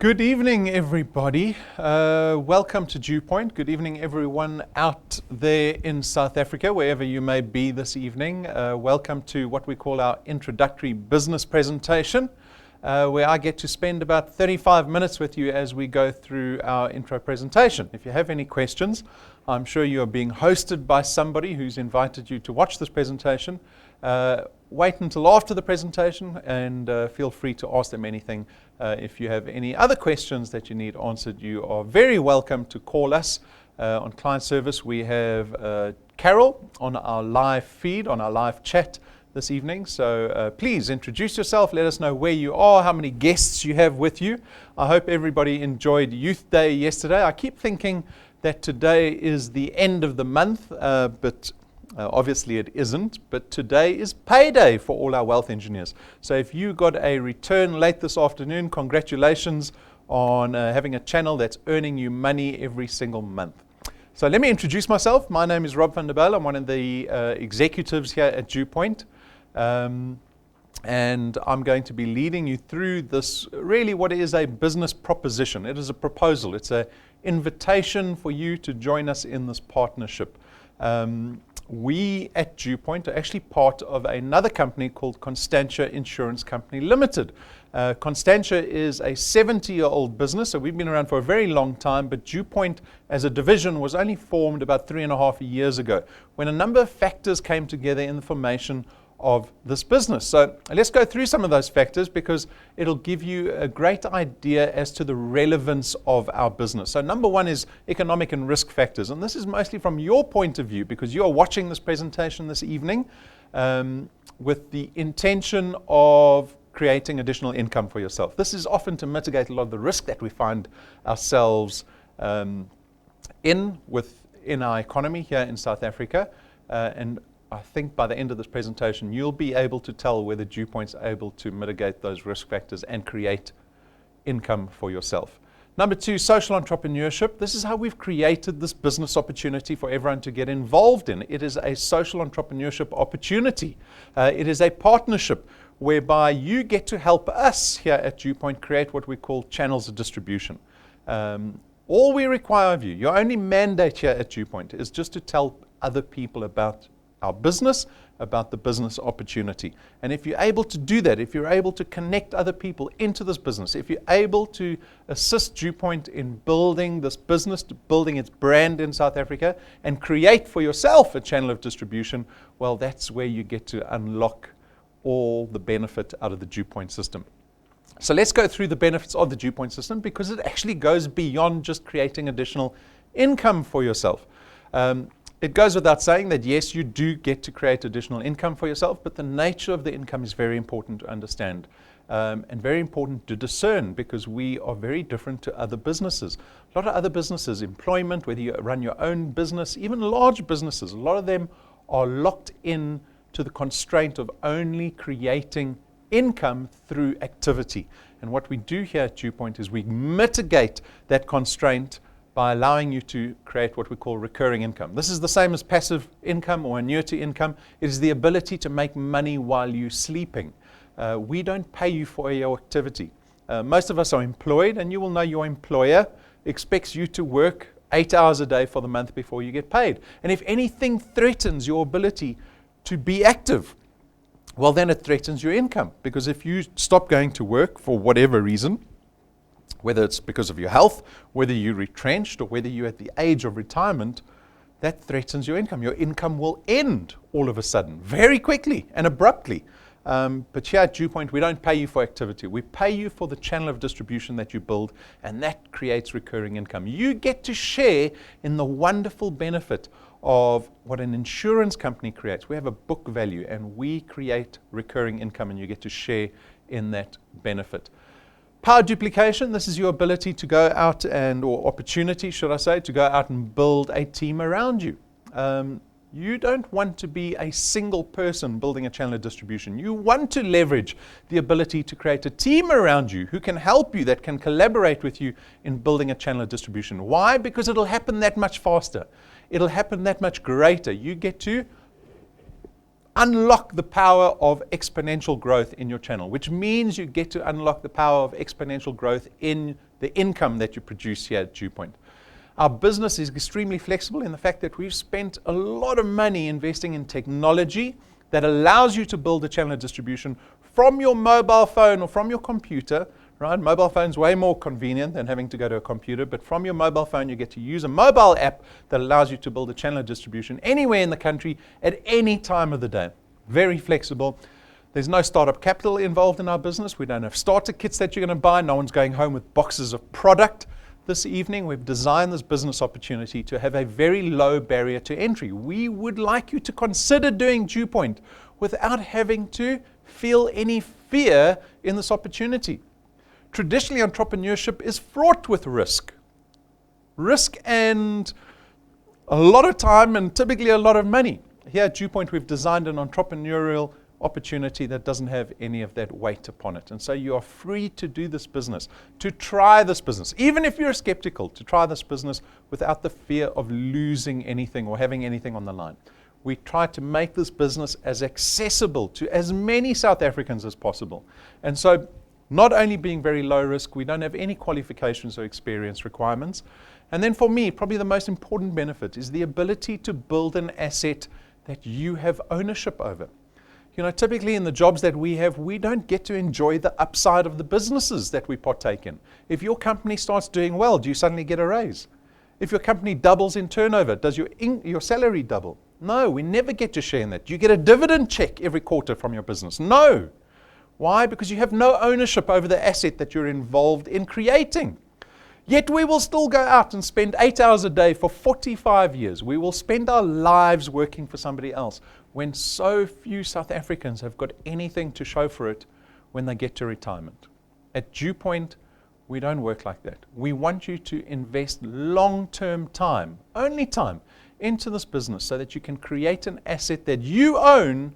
Good evening, everybody. Welcome to DuePoint. Good evening, everyone out there in South Africa, wherever you may be this evening. Welcome to what we call our introductory business presentation, where I get to spend about 35 minutes with you as we go through our intro presentation. If you have any questions, I'm sure you are being hosted by somebody who's invited you to watch this presentation. Wait until after the presentation and feel free to ask them anything. If you have any other questions that you need answered, you are very welcome to call us on client service. We have Carol on our live feed, on our live chat this evening. So please introduce yourself. Let us know where you are, how many guests you have with you. I hope everybody enjoyed Youth Day yesterday. I keep thinking that today is the end of the month, but obviously it isn't, but today is payday for all our wealth engineers. So if you got a return late this afternoon, congratulations on having a channel that's earning you money every single month. So let me introduce myself. My name is Rob van der Bijl. I'm one of the executives here at DuePoint. And I'm going to be leading you through this, really what is a business proposition. It is a proposal. It's an invitation for you to join us in this partnership. We at DuePoint are actually part of another company called Constantia Insurance Company Limited. Constantia is a 70-year-old business, so we've been around for a very long time, but DuePoint as a division was only formed about 3.5 years ago, when a number of factors came together in the formation of this business. So let's go through some of those factors because it'll give you a great idea as to the relevance of our business. So number one is economic and risk factors. And this is mostly from your point of view because you are watching this presentation this evening with the intention of creating additional income for yourself. This is often to mitigate a lot of the risk that we find ourselves in our economy here in South Africa. And I think by the end of this presentation, you'll be able to tell whether DuePoint's able to mitigate those risk factors and create income for yourself. Number two, social entrepreneurship. This is how we've created this business opportunity for everyone to get involved in. It is a social entrepreneurship opportunity. It is a partnership whereby you get to help us here at DuePoint create what we call channels of distribution. All we require of you, your only mandate here at DuePoint is just to tell other people about our business, about the business opportunity. And if you're able to do that, if you're able to connect other people into this business, if you're able to assist DuePoint in building this business, building its brand in South Africa, and create for yourself a channel of distribution, well, that's where you get to unlock all the benefit out of the DuePoint system. So let's go through the benefits of the DuePoint system because it actually goes beyond just creating additional income for yourself. It goes without saying that, yes, you do get to create additional income for yourself, but the nature of the income is very important to understand and very important to discern because we are very different to other businesses. A lot of other businesses, employment, whether you run your own business, even large businesses, a lot of them are locked in to the constraint of only creating income through activity. And what we do here at DuePoint is we mitigate that constraint by allowing you to create what we call recurring income. This is the same as passive income or annuity income. It is the ability to make money while you're sleeping. We don't pay you for your activity. Most of us are employed, and you will know your employer expects you to work 8 hours a day for the month before you get paid. And if anything threatens your ability to be active, well, then it threatens your income. Because if you stop going to work for whatever reason, whether it's because of your health, whether you're retrenched, or whether you're at the age of retirement, that threatens your income. Your income will end all of a sudden, very quickly and abruptly. But here at DuePoint, we don't pay you for activity. We pay you for the channel of distribution that you build, and that creates recurring income. You get to share in the wonderful benefit of what an insurance company creates. We have a book value, and we create recurring income, and you get to share in that benefit. Power duplication, this is your ability to go out or opportunity, should I say, to go out and build a team around you. You don't want to be a single person building a channel of distribution. You want to leverage the ability to create a team around you who can help you, that can collaborate with you in building a channel of distribution. Why? Because it'll happen that much faster. It'll happen that much greater. You get to unlock the power of exponential growth in your channel, which means you get to unlock the power of exponential growth in the income that you produce here at DuePoint. Our business is extremely flexible in the fact that we've spent a lot of money investing in technology that allows you to build a channel of distribution from your mobile phone or from your computer, right? Mobile phone's way more convenient than having to go to a computer, but from your mobile phone you get to use a mobile app that allows you to build a channel of distribution anywhere in the country at any time of the day. Very flexible. There's no startup capital involved in our business. We don't have starter kits that you're going to buy. No one's going home with boxes of product. This evening, we've designed this business opportunity to have a very low barrier to entry. We would like you to consider doing DuePoint without having to feel any fear in this opportunity. Traditionally, entrepreneurship is fraught with risk. Risk and a lot of time and typically a lot of money. Here at DuePoint, we've designed an entrepreneurial opportunity that doesn't have any of that weight upon it. And so you are free to do this business, to try this business, even if you're skeptical, to try this business without the fear of losing anything or having anything on the line. We try to make this business as accessible to as many South Africans as possible. And so not only being very low risk, we don't have any qualifications or experience requirements. And then for me, probably the most important benefit is the ability to build an asset that you have ownership over. You know, typically in the jobs that we have, we don't get to enjoy the upside of the businesses that we partake in. If your company starts doing well, do you suddenly get a raise? If your company doubles in turnover, does your salary double? No, we never get to share in that. Do you get a dividend check every quarter from your business? No. Why? Because you have no ownership over the asset that you're involved in creating. Yet we will still go out and spend 8 hours a day for 45 years. We will spend our lives working for somebody else when so few South Africans have got anything to show for it when they get to retirement. At DuePoint, we don't work like that. We want you to invest long-term time, only time, into this business so that you can create an asset that you own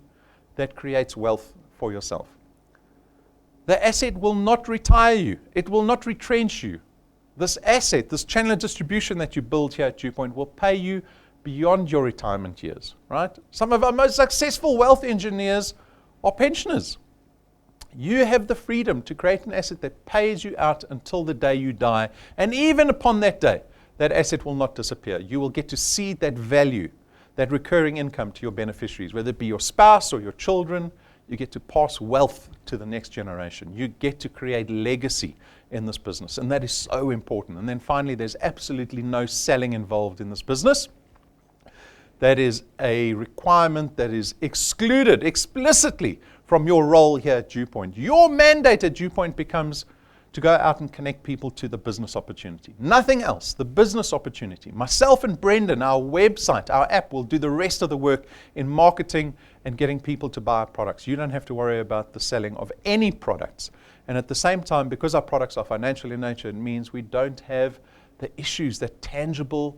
that creates wealth for yourself. The asset will not retire you. It will not retrench you. This asset, this channel of distribution that you build here at DuePoint will pay you beyond your retirement years, right? Some of our most successful wealth engineers are pensioners. You have the freedom to create an asset that pays you out until the day you die. And even upon that day, that asset will not disappear. You will get to see that value, that recurring income to your beneficiaries, whether it be your spouse or your children. You get to pass wealth to the next generation. You get to create legacy in this business, and that is so important. And then finally, there's absolutely no selling involved in this business. That is a requirement that is excluded explicitly from your role here at DuePoint. Your mandate at DuePoint becomes to go out and connect people to the business opportunity. Nothing else, the business opportunity. Myself and Brendan, our website, our app, will do the rest of the work in marketing and getting people to buy our products. You don't have to worry about the selling of any products. And at the same time, because our products are financial in nature, it means we don't have the issues that tangible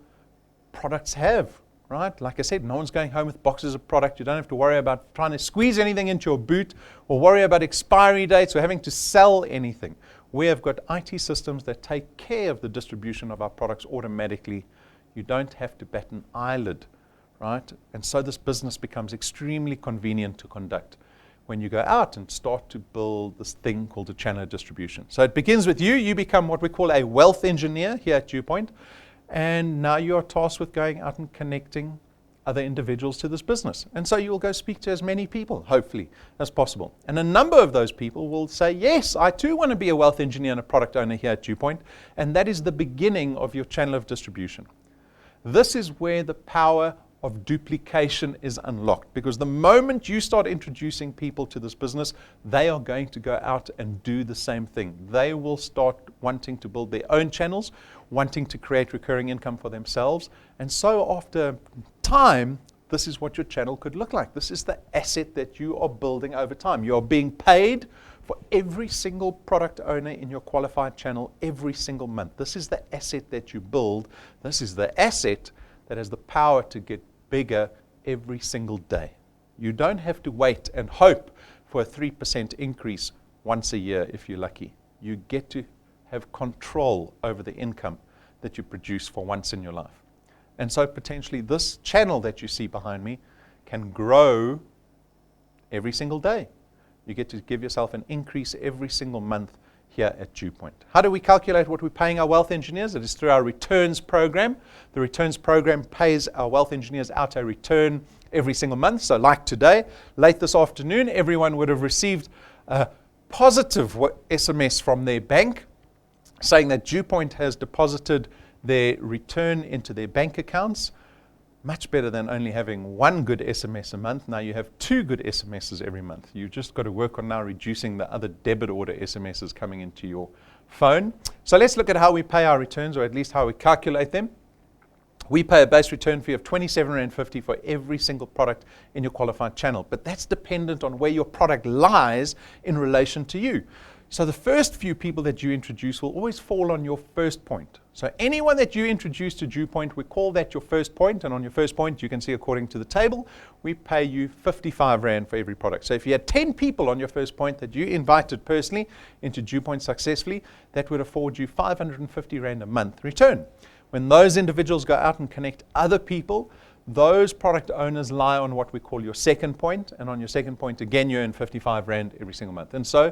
products have, right? Like I said, no one's going home with boxes of product. You don't have to worry about trying to squeeze anything into your boot or worry about expiry dates or having to sell anything. We have got IT systems that take care of the distribution of our products automatically. You don't have to bat an eyelid, right? And so this business becomes extremely convenient to conduct when you go out and start to build this thing called a channel of distribution. So it begins with you. You become what we call a wealth engineer here at DuePoint. And now you are tasked with going out and connecting other individuals to this business. And so you will go speak to as many people, hopefully, as possible. And a number of those people will say, yes, I too want to be a wealth engineer and a product owner here at DuePoint. And that is the beginning of your channel of distribution. This is where the power of duplication is unlocked, because the moment you start introducing people to this business, they are going to go out and do the same thing. They will start wanting to build their own channels, wanting to create recurring income for themselves. And so after time, this is what your channel could look like. This is the asset that you are building over time. You are being paid for every single product owner in your qualified channel every single month. This is the asset that you build. This is the asset that has the power to get bigger every single day. You don't have to wait and hope for a 3% increase once a year if you're lucky. You get to have control over the income that you produce for once in your life. And so potentially this channel that you see behind me can grow every single day. You get to give yourself an increase every single month here at DuePoint. How do we calculate what we're paying our wealth engineers? It is through our returns program. The returns program pays our wealth engineers out a return every single month. So like today, late this afternoon, everyone would have received a positive SMS from their bank saying that DuePoint has deposited their return into their bank accounts. Much better than only having one good SMS a month. Now you have two good SMSs every month. You've just got to work on now reducing the other debit order SMSs coming into your phone. So let's look at how we pay our returns, or at least how we calculate them. We pay a base return fee of R27.50 for every single product in your qualified channel, but that's dependent on where your product lies in relation to you. So the first few people that you introduce will always fall on your first point. So anyone that you introduce to DuePoint, we call that your first point, and on your first point, you can see according to the table, we pay you 55 Rand for every product. So if you had 10 people on your first point that you invited personally into DuePoint successfully, that would afford you 550 Rand a month return. When those individuals go out and connect other people, those product owners lie on what we call your second point, and on your second point, again, you earn 55 Rand every single month. And so,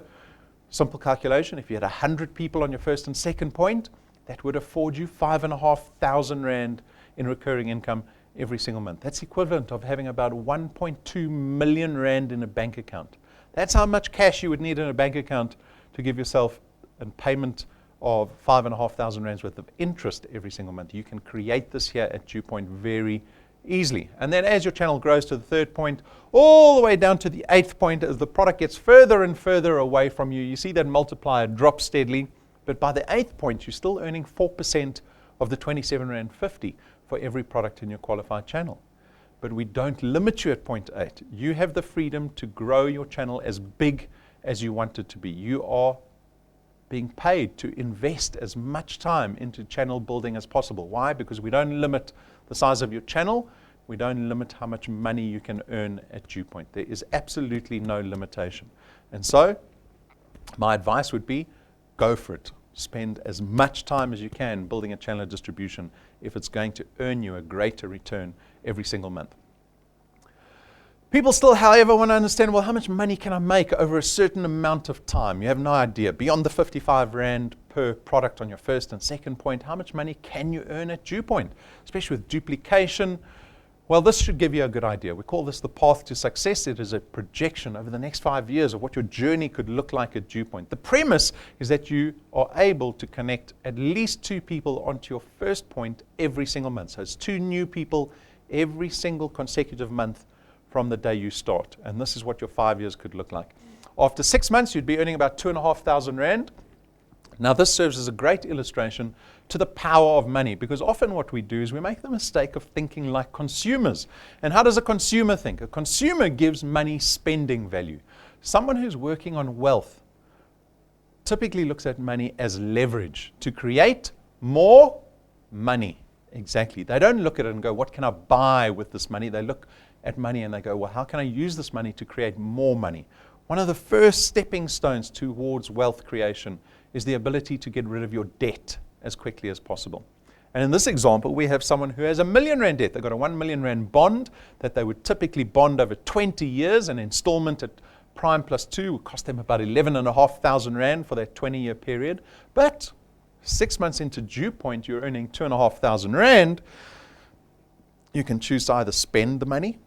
simple calculation, if you had 100 people on your first and second point, that would afford you 5,500 Rand in recurring income every single month. That's equivalent of having about 1.2 million Rand in a bank account. That's how much cash you would need in a bank account to give yourself a payment of 5,500 Rands worth of interest every single month. You can create this here at DuePoint very easily. And then as your channel grows to the third point, all the way down to the 8th point, as the product gets further and further away from you, you see that multiplier drop steadily. But by the 8th point, you're still earning 4% of the R27.50 for every product in your qualified channel. But we don't limit you at point 8. You have the freedom to grow your channel as big as you want it to be. You are being paid to invest as much time into channel building as possible. Why? Because we don't limit the size of your channel. We don't limit how much money you can earn at DuePoint. There is absolutely no limitation. And so my advice would be, go for it. Spend as much time as you can building a channel of distribution if it's going to earn you a greater return every single month. People still, however, want to understand, well, how much money can I make over a certain amount of time? You have no idea. Beyond the 55 Rand per product on your first and second point, how much money can you earn at DuePoint, especially with duplication? Well, this should give you a good idea. We call this the path to success. It is a projection over the next 5 years of what your journey could look like at DuePoint. The premise is that you are able to connect at least 2 people onto your first point every single month. So it's 2 new people every single consecutive month from the day you start. And this is what your 5 years could look like. After 6 months, you'd be earning about 2,500 Rand. Now, this serves as a great illustration to the power of money, because often what we do is we make the mistake of thinking like consumers. And how does a consumer think? A consumer gives money spending value. Someone who's working on wealth typically looks at money as leverage to create more money. Exactly. They don't look at it and go, what can I buy with this money? They look at money and they go, well, how can I use this money to create more money? One of the first stepping stones towards wealth creation is the ability to get rid of your debt as quickly as possible. And in this example, we have someone who has R1 million debt. They've got a R1 million bond that they would typically bond over 20 years. An installment at prime plus 2 would cost them about 11,500 Rand for that 20-year period. But 6 months into DuePoint, you're earning 2,500 Rand. You can choose to either spend the money,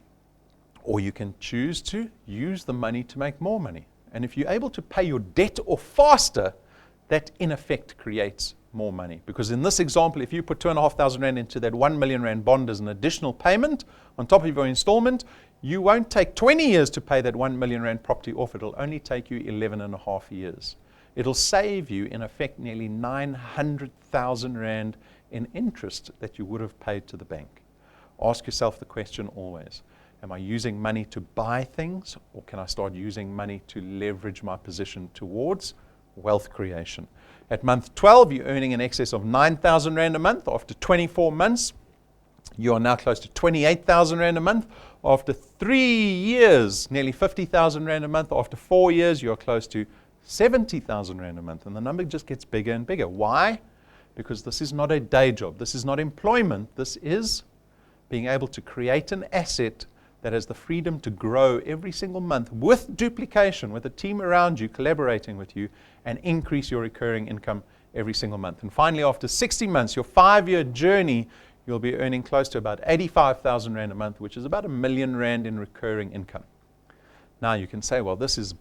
or you can choose to use the money to make more money. And if you're able to pay your debt off faster, that in effect creates more money. Because in this example, if you put 2,500 Rand into that R1 million bond as an additional payment on top of your installment, you won't take 20 years to pay that R1 million property off. It'll only take you 11.5 years. It'll save you, in effect, nearly 900,000 Rand in interest that you would have paid to the bank. Ask yourself the question always, am I using money to buy things, or can I start using money to leverage my position towards wealth creation? At month 12, you're earning in excess of 9,000 Rand a month. After 24 months, you are now close to 28,000 Rand a month. After 3 years, nearly 50,000 Rand a month. After 4 years, you're close to 70,000 Rand a month. And the number just gets bigger and bigger. Why? Because this is not a day job. This is not employment. This is being able to create an asset that has the freedom to grow every single month with duplication, with a team around you collaborating with you, and increase your recurring income every single month. And finally, after 60 months, your 5-year journey, you'll be earning close to about 85,000 Rand a month, which is about R1 million in recurring income. Now you can say, well, this is a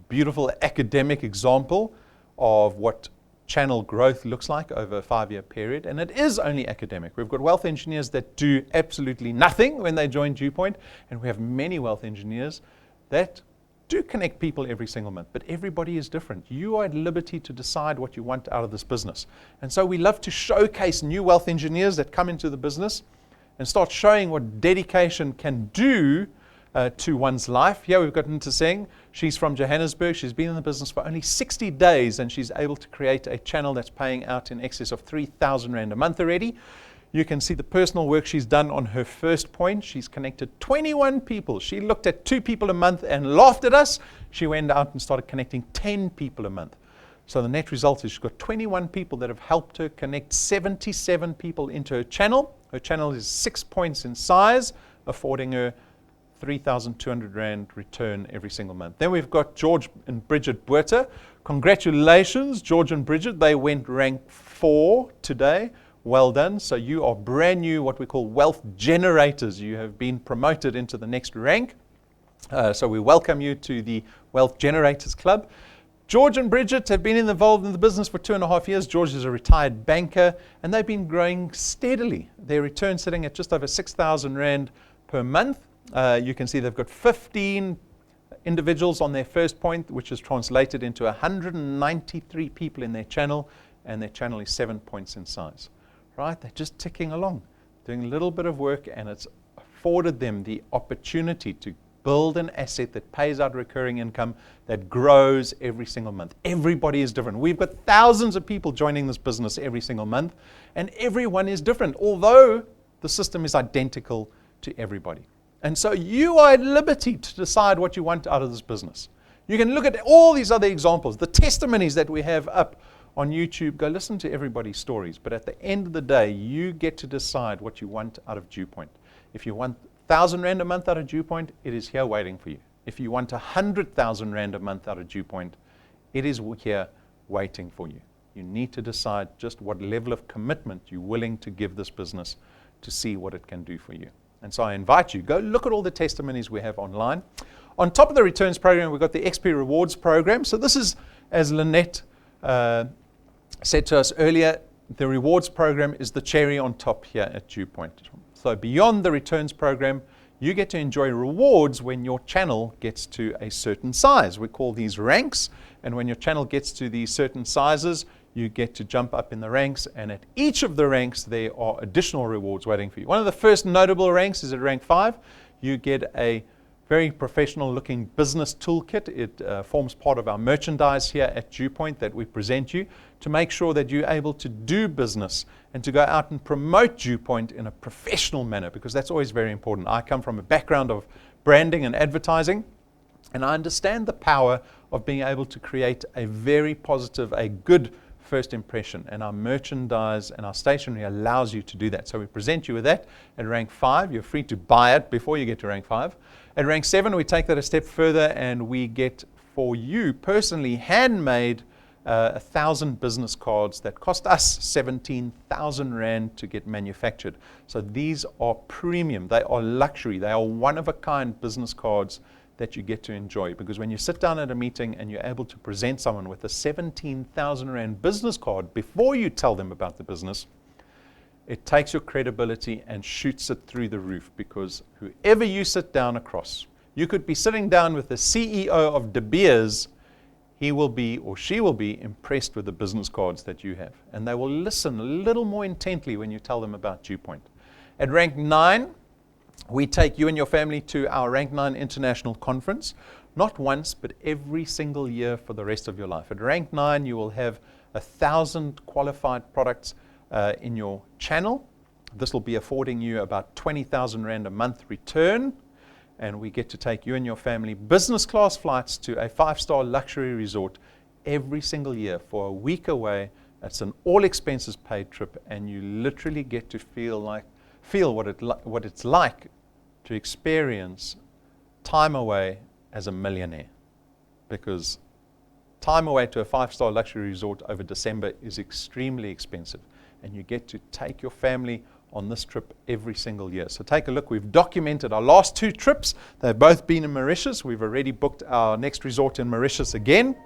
beautiful academic example of what channel growth looks like over a 5-year period, and it is only academic. We've got wealth engineers that do absolutely nothing when they join DuePoint, and we have many wealth engineers that do connect people every single month, but everybody is different. You are at liberty to decide what you want out of this business. And so we love to showcase new wealth engineers that come into the business and start showing what dedication can do to one's life. Here we've got Nita Singh. She's from Johannesburg. She's been in the business for only 60 days, and she's able to create a channel that's paying out in excess of 3,000 Rand a month already. You can see the personal work she's done on her first point. She's connected 21 people. She looked at 2 people a month and laughed at us. She went out and started connecting 10 people a month. So the net result is she's got 21 people that have helped her connect 77 people into her channel. Her channel is 6 points in size, affording her 3,200 Rand return every single month. Then we've got George and Bridget Buerta. Congratulations, George and Bridget. They went rank 4 today. Well done. So you are brand new, what we call wealth generators. You have been promoted into the next rank. So we welcome you to the Wealth Generators Club. George and Bridget have been involved in the business for 2.5 years. George is a retired banker, and they've been growing steadily. Their return sitting at just over 6,000 Rand per month. You can see they've got 15 individuals on their first point, which is translated into 193 people in their channel, and their channel is 7 points in size. Right? They're just ticking along, doing a little bit of work, and it's afforded them the opportunity to build an asset that pays out recurring income that grows every single month. Everybody is different. We've got thousands of people joining this business every single month, and everyone is different, although the system is identical to everybody. And so you are at liberty to decide what you want out of this business. You can look at all these other examples, the testimonies that we have up on YouTube. Go listen to everybody's stories. But at the end of the day, you get to decide what you want out of DuePoint. If you want 1,000 Rand a month out of DuePoint, it is here waiting for you. If you want 100,000 Rand a month out of DuePoint, it is here waiting for you. You need to decide just what level of commitment you're willing to give this business to see what it can do for you. And so I invite you, go look at all the testimonies we have online. On top of the returns program, we've got the XP Rewards program. So this is, as Lynette said to us earlier, the rewards program is the cherry on top here at DuePoint. So beyond the returns program, you get to enjoy rewards when your channel gets to a certain size. We call these ranks, and when your channel gets to these certain sizes, you get to jump up in the ranks, and at each of the ranks, there are additional rewards waiting for you. One of the first notable ranks is at rank 5. You get a very professional looking business toolkit. It forms part of our merchandise here at DuePoint that we present you to make sure that you're able to do business and to go out and promote DuePoint in a professional manner, because that's always very important. I come from a background of branding and advertising, and I understand the power of being able to create a very positive, a good first impression, and our merchandise and our stationery allows you to do that. So we present you with that at rank 5. You're free to buy it before you get to rank 5. At rank 7, we take that a step further, and we get for you personally handmade 1,000 business cards that cost us 17,000 Rand to get manufactured. So these are premium, they are luxury, they are one-of-a-kind business cards that you get to enjoy, because when you sit down at a meeting and you're able to present someone with a 17,000 Rand business card before you tell them about the business, it takes your credibility and shoots it through the roof, because whoever you sit down across, you could be sitting down with the CEO of De Beers, he will be or she will be impressed with the business cards that you have, and they will listen a little more intently when you tell them about DuePoint. At rank 9, we take you and your family to our Rank 9 International Conference, not once, but every single year for the rest of your life. At Rank 9, you will have 1,000 qualified products in your channel. This will be affording you about 20,000 Rand a month return, and we get to take you and your family business class flights to a 5-star luxury resort every single year for a week away. It's an all expenses paid trip, and you literally get to feel what it's like to experience time away as a millionaire, because time away to a 5-star luxury resort over December is extremely expensive, and you get to take your family on this trip every single year. So take a look. We've documented our last 2 trips. They've both been in Mauritius. We've already booked our next resort in Mauritius again.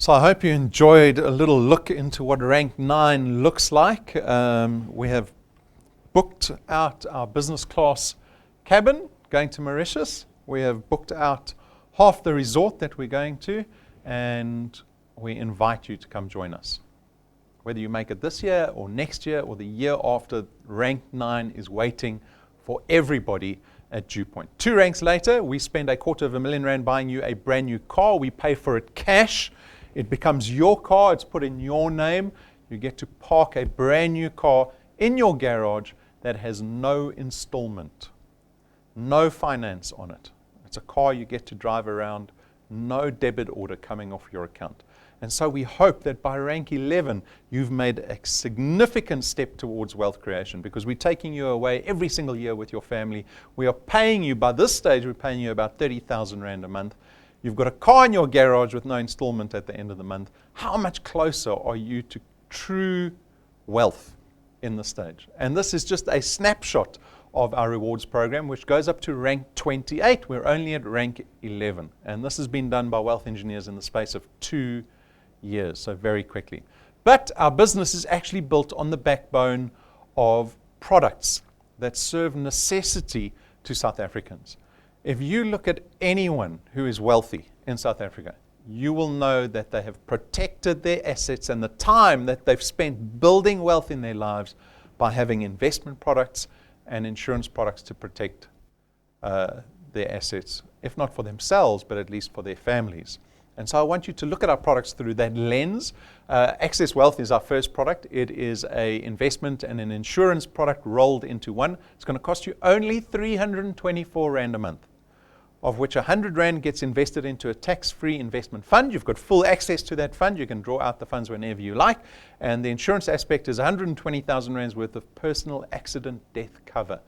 So I hope you enjoyed a little look into what Rank 9 looks like. We have booked out our business class cabin going to Mauritius. We have booked out half the resort that we're going to, and we invite you to come join us. Whether you make it this year or next year or the year after, Rank 9 is waiting for everybody at DuePoint. 2 ranks later, we spend R250,000 buying you a brand new car. We pay for it cash. It becomes your car. It's put in your name. You get to park a brand new car in your garage that has no installment, no finance on it. It's a car you get to drive around, no debit order coming off your account. And so we hope that by rank 11, you've made a significant step towards wealth creation, because we're taking you away every single year with your family. We are paying you, by this stage, we're paying you about 30,000 Rand a month. You've got a car in your garage with no installment at the end of the month. How much closer are you to true wealth in this stage? And this is just a snapshot of our rewards program, which goes up to rank 28. We're only at rank 11. And this has been done by wealth engineers in the space of 2 years, so very quickly. But our business is actually built on the backbone of products that serve necessity to South Africans. If you look at anyone who is wealthy in South Africa, you will know that they have protected their assets and the time that they've spent building wealth in their lives by having investment products and insurance products to protect their assets, if not for themselves, but at least for their families. And so I want you to look at our products through that lens. Access Wealth is our first product. It is an investment and an insurance product rolled into one. It's going to cost you only 324 Rand a month, of which 100 Rand gets invested into a tax-free investment fund. You've got full access to that fund. You can draw out the funds whenever you like. And the insurance aspect is 120,000 Rands worth of personal accident death cover.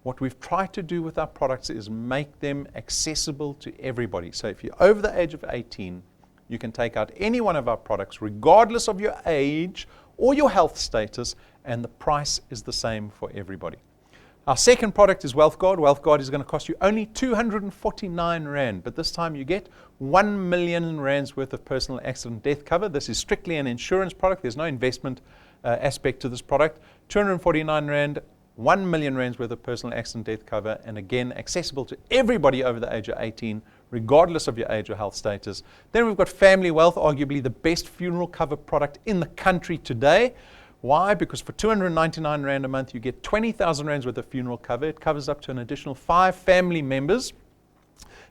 What we've tried to do with our products is make them accessible to everybody. So if you're over the age of 18, you can take out any one of our products, regardless of your age or your health status, and the price is the same for everybody. Our second product is WealthGuard. WealthGuard is going to cost you only 249 Rand, but this time you get 1 million Rands worth of personal accident death cover. This is strictly an insurance product. There's no investment aspect to this product. 249 Rand, 1 million Rands worth of personal accident death cover, and again, accessible to everybody over the age of 18, regardless of your age or health status. Then we've got Family Wealth, arguably the best funeral cover product in the country today. Why? Because for 299 Rand a month, you get 20,000 Rands worth of funeral cover. It covers up to an additional 5 family members.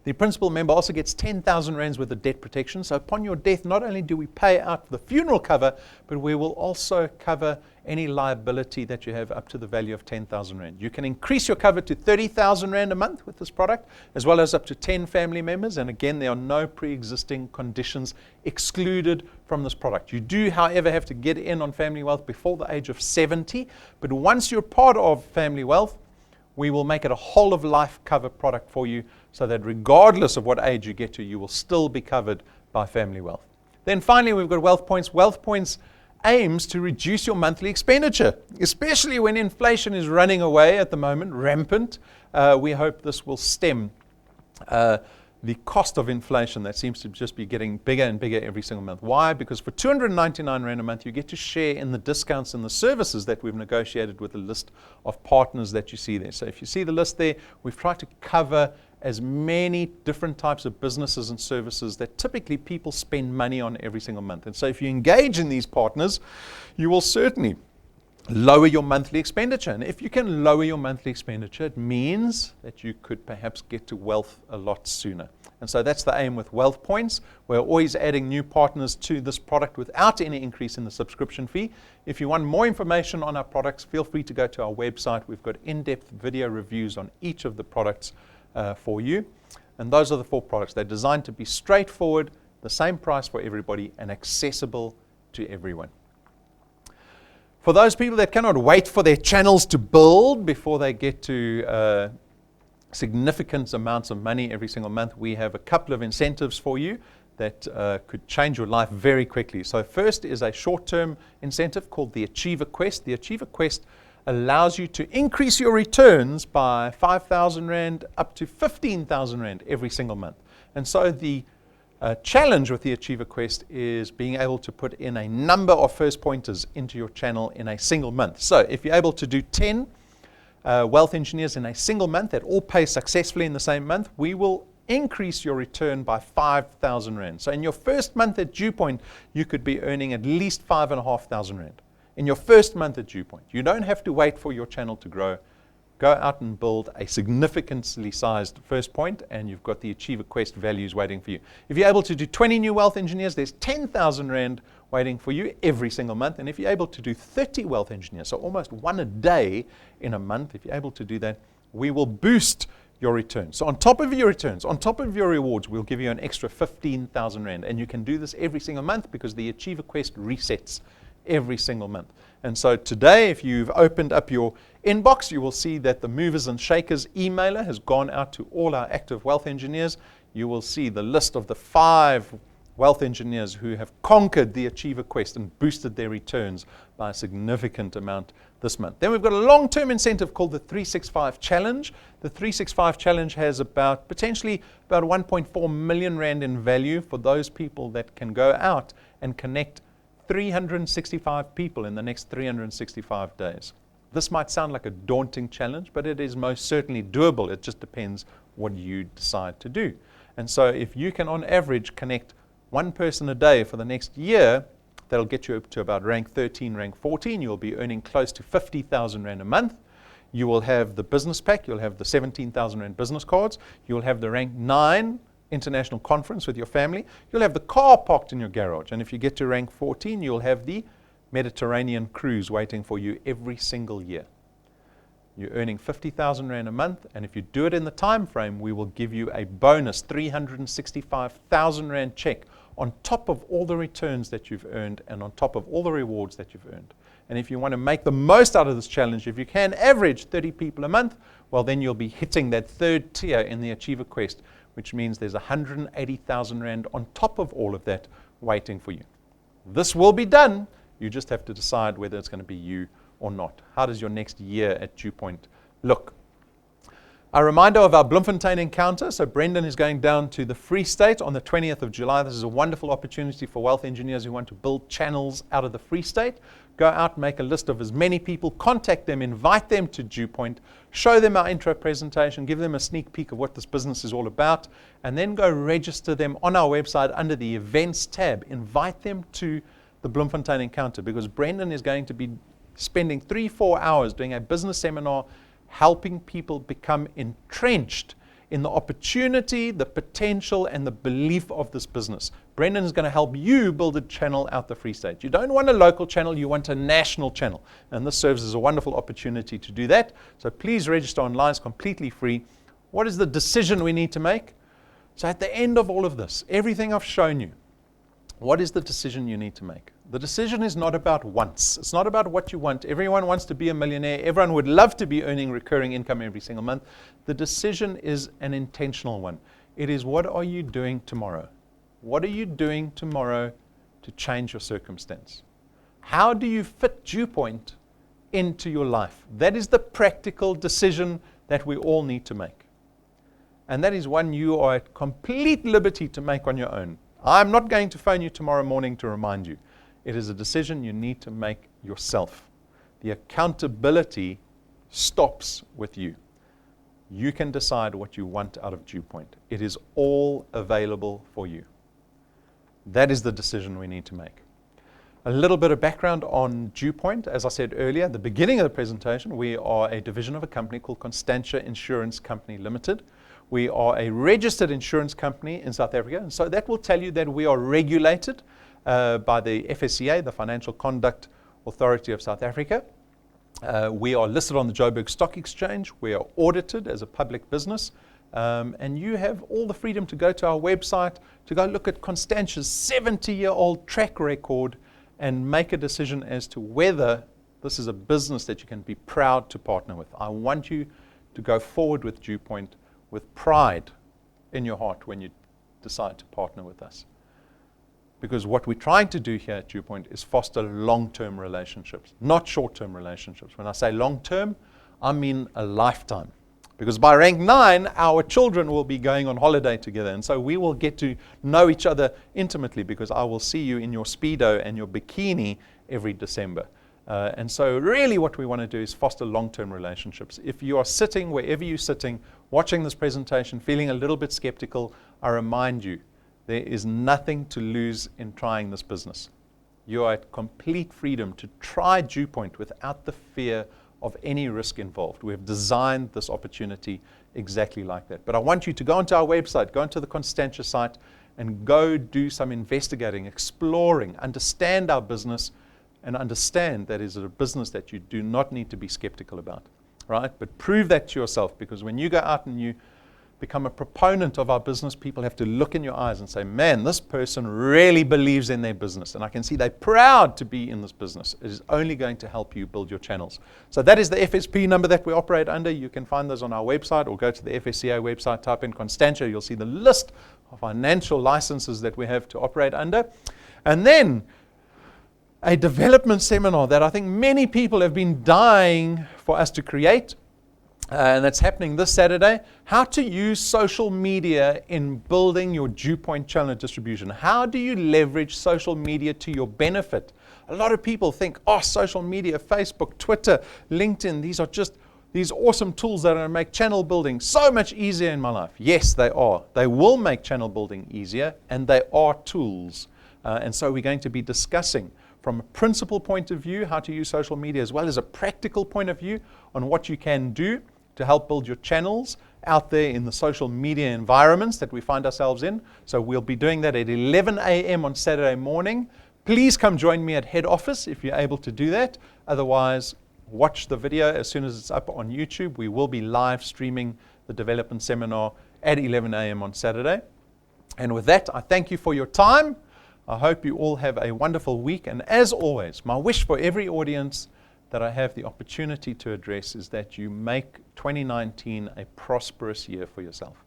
The principal member also gets 10,000 Rands worth of debt protection. So upon your death, not only do we pay out the funeral cover, but we will also cover any liability that you have up to the value of 10,000 Rand. You can increase your cover to 30,000 Rand a month with this product, as well as up to 10 family members. And again, there are no pre-existing conditions excluded from this product. You do, however, have to get in on Family Wealth before the age of 70. But once you're part of Family Wealth, we will make it a whole of life cover product for you, so that regardless of what age you get to, you will still be covered by Family Wealth. Then finally, we've got Wealth Points. Wealth Points aims to reduce your monthly expenditure, especially when inflation is running away at the moment, rampant. We hope this will stem the cost of inflation that seems to just be getting bigger and bigger every single month. Why? Because for 299 Rand a month, you get to share in the discounts and the services that we've negotiated with a list of partners that you see there. So if you see the list there, we've tried to cover as many different types of businesses and services that typically people spend money on every single month. And so if you engage in these partners, you will certainly lower your monthly expenditure. And if you can lower your monthly expenditure, it means that you could perhaps get to wealth a lot sooner. And so that's the aim with Wealth Points. We're always adding new partners to this product without any increase in the subscription fee. If you want more information on our products, feel free to go to our website. We've got in-depth video reviews on each of the products for you. And those are the 4 products. They're designed to be straightforward, the same price for everybody, and accessible to everyone. For those people that cannot wait for their channels to build before they get to significant amounts of money every single month, we have a couple of incentives for you that could change your life very quickly. So first is a short-term incentive called the Achiever Quest. The Achiever Quest allows you to increase your returns by 5,000 Rand up to 15,000 Rand every single month. And so the challenge with the Achiever Quest is being able to put in a number of first pointers into your channel in a single month. So if you're able to do 10 wealth engineers in a single month that all pay successfully in the same month, we will increase your return by 5,000 Rand. So in your first month at DuePoint, you could be earning at least 5,500 Rand. In your first month at DuePoint, you don't have to wait for your channel to grow. Go out and build a significantly sized first point, and you've got the Achiever Quest values waiting for you. If you're able to do 20 new wealth engineers, there's 10,000 Rand waiting for you every single month. And if you're able to do 30 wealth engineers, so almost one a day in a month, if you're able to do that, we will boost your returns. So on top of your returns, on top of your rewards, we'll give you an extra 15,000 Rand. And you can do this every single month because the Achiever Quest resets every single month. And so today, if you've opened up your inbox, you will see that the Movers and Shakers emailer has gone out to all our active wealth engineers. You will see the list of the 5 wealth engineers who have conquered the Achiever Quest and boosted their returns by a significant amount this month. Then we've got a long-term incentive called the 365 Challenge. The 365 Challenge has potentially about 1.4 million Rand in value for those people that can go out and connect 365 people in the next 365 days. This might sound like a daunting challenge, but it is most certainly doable. It just depends what you decide to do. And so if you can, on average, connect one person a day for the next year, That'll get you up to about rank 13, rank 14. You'll be earning close to 50,000 Rand a month. You will have the business pack. You'll have the 17,000 Rand business cards. You'll have the rank 9 international conference with your family. You'll have the car parked in your garage. And if you get to rank 14, you'll have the Mediterranean cruise waiting for you every single year. You're earning 50,000 Rand a month, and if you do it in the time frame, we will give you a bonus 365,000 Rand check on top of all the returns that you've earned and on top of all the rewards that you've earned. And if you want to make the most out of this challenge, if you can average 30 people a month, well, then you'll be hitting that third tier in the Achiever Quest, which means there's 180,000 Rand on top of all of that waiting for you. This will be done. You just have to decide whether it's going to be you or not. How does your next year at DuePoint look? A reminder of our Bloemfontein encounter. So Brendan is going down to the Free State on the 20th of July. This is a wonderful opportunity for wealth engineers who want to build channels out of the Free State. Go out, make a list of as many people, contact them, invite them to DuePoint, show them our intro presentation, give them a sneak peek of what this business is all about, and then go register them on our website under the events tab. Invite them to the Bloemfontein encounter, because Brendan is going to be spending 3-4 hours doing a business seminar helping people become entrenched in the opportunity, the potential, and the belief of this business. Brendan is going to help you build a channel out the Free State. You don't want a local channel, you want a national channel. And this serves as a wonderful opportunity to do that. So please register online, it's completely free. What is the decision we need to make? So at the end of all of this, everything I've shown you, what is the decision you need to make? The decision is not about wants. It's not about what you want. Everyone wants to be a millionaire. Everyone would love to be earning recurring income every single month. The decision is an intentional one. It is, what are you doing tomorrow? What are you doing tomorrow to change your circumstance? How do you fit DuePoint into your life? That is the practical decision that we all need to make. And that is one you are at complete liberty to make on your own. I'm not going to phone you tomorrow morning to remind you. It is a decision you need to make yourself. The accountability stops with you. You can decide what you want out of DuePoint. It is all available for you. That is the decision we need to make. A little bit of background on DuePoint. As I said earlier, at the beginning of the presentation, we are a division of a company called Constantia Insurance Company Limited. We are a registered insurance company in South Africa, and so that will tell you that we are regulated by the FSCA, the Financial Conduct Authority of South Africa. We are listed on the Joburg Stock Exchange. We are audited as a public business. And you have all the freedom to go to our website, to go look at Constantia's 70-year-old track record and make a decision as to whether this is a business that you can be proud to partner with. I want you to go forward with DuePoint with pride in your heart when you decide to partner with us. Because what we're trying to do here at DuePoint is foster long-term relationships, not short-term relationships. When I say long-term, I mean a lifetime. Because by rank 9, our children will be going on holiday together. And so we will get to know each other intimately, because I will see you in your Speedo and your bikini every December. And so really what we want to do is foster long-term relationships. If you are sitting wherever you're sitting, watching this presentation, feeling a little bit skeptical, I remind you, there is nothing to lose in trying this business. You are at complete freedom to try DuePoint without the fear of any risk involved. We have designed this opportunity exactly like that. But I want you to go onto our website, go onto the Constantia site, and go do some investigating, exploring, understand our business, and understand that is a business that you do not need to be skeptical about, right? But prove that to yourself, because when you go out and you become a proponent of our business, people have to look in your eyes and say, man, this person really believes in their business. And I can see they're proud to be in this business. It is only going to help you build your channels. So that is the FSP number that we operate under. You can find those on our website, or go to the FSCA website, type in Constantia. You'll see the list of financial licenses that we have to operate under. And then a development seminar that I think many people have been dying for us to create. And that's happening this Saturday. How to use social media in building your DuePoint channel distribution. How do you leverage social media to your benefit? A lot of people think, oh, social media, Facebook, Twitter, LinkedIn, these are just these awesome tools that are going to make channel building so much easier in my life. Yes, they are. They will make channel building easier, and they are tools. And so we're going to be discussing from a principle point of view how to use social media, as well as a practical point of view on what you can do to help build your channels out there in the social media environments that we find ourselves in. So we'll be doing that at 11 a.m. on Saturday morning. Please come join me at head office if you're able to do that. Otherwise, watch the video as soon as it's up on YouTube. We will be live streaming the development seminar at 11 a.m. on Saturday. And with that, I thank you for your time. I hope you all have a wonderful week. And as always, my wish for every audience that I have the opportunity to address is that you make 2019 a prosperous year for yourself.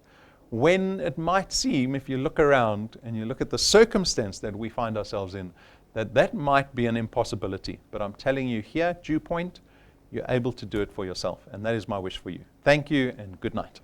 When it might seem, if you look around and you look at the circumstance that we find ourselves in, that might be an impossibility. But I'm telling you here, DuePoint, you're able to do it for yourself. And that is my wish for you. Thank you and good night.